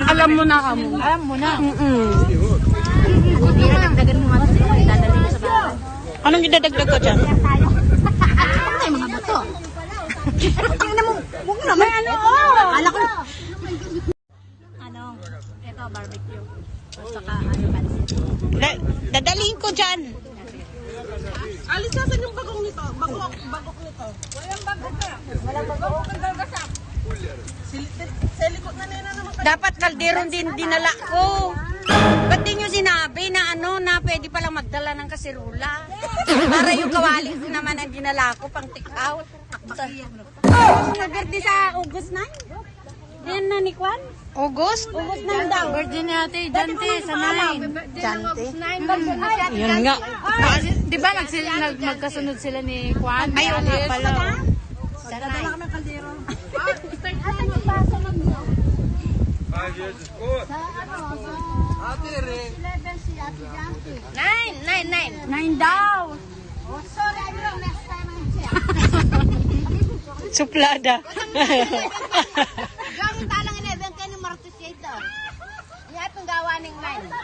Alam mo na kamo. Alam mo na. Hindi na dagdagan mo nga sila. Idadali mo sa bahay. Anong idadagdag ko dyan? Ay, mga buto. Tingnan mo. Huwag naman. Ano? Akala ko. Ano? Ito, barbecue. At saka, ano, pansit. Dadalhin ko dyan. Alis natin yung bagong nito. Bagong nito. Walang bagong ka. Walang bagong ka. Silikot na nila naman. Dapat kalderon din dinala ko. Ba't di nyo sinabi na ano, na pwede palang magdala ng kasirula? Para yung kawali ko naman ang dinala ko pang take out. Birthday sa August 9? Yan na ni Kwan? August? August 9 daw. Birthday ni ate, Jante, sa 9. Jante. Yun nga. Di ba magkasunod sila ni Juan? Ayun nga pala. Dadala kami ng kaldero. Nine daw. Suplada. Gamit talang in-event kayo ng Martes ito. Ihat ang gawa ng 9.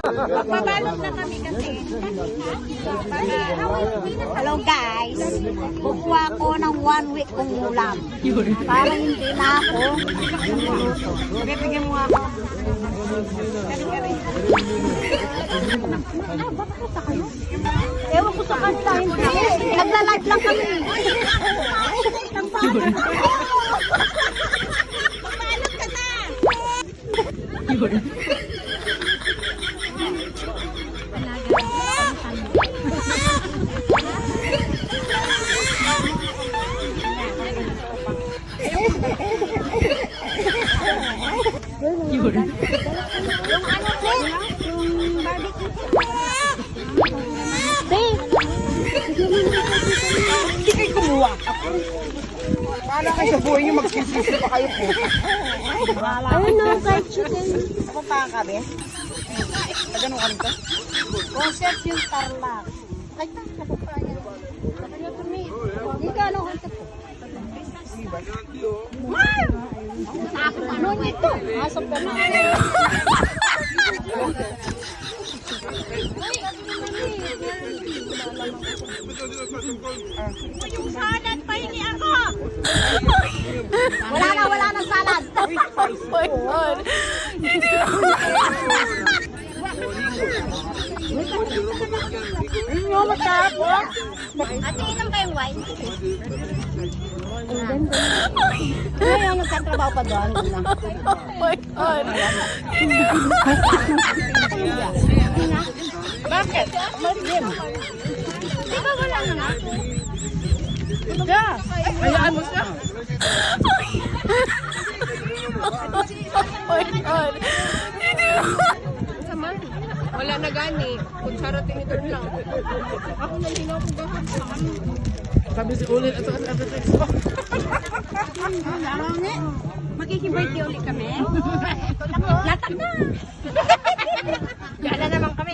Magpabalot na kami kasi. Hello guys. Kukuha ko ng 1 week kong ulam. Para hindi na ako lumuluto. Bibigyan mo ako. Ewan ko sa kanila. Nagla-live lang kami. Magpaalam ka na. Hindi kayo kumuha. Paano kayo sa buhay nyo magsisisi pa kayo po? Ayun na, fried chicken. Ako pa kami? Ganun kami ka? Concept yung tarlac. Ay, nakukuha niya. Hindi ka ano, hantar ko. Ano nito? Asap ka na. Yung salad, pahingi ako! Wala na salad! Ano matapos? Ate, inom kayong wine? Ngayon, nagkatrabaho pa doon. Bakit? Di ba wala na nga? Hayaan mo siya. Wala na gani. Kutsara tinidor lang. Ako nalinaw ko gahap sa ano. Sabi si Ulil at saka si Ate Tex. Araw ni, magkikibirthday ulit kami. Latak na! Gala naman kami.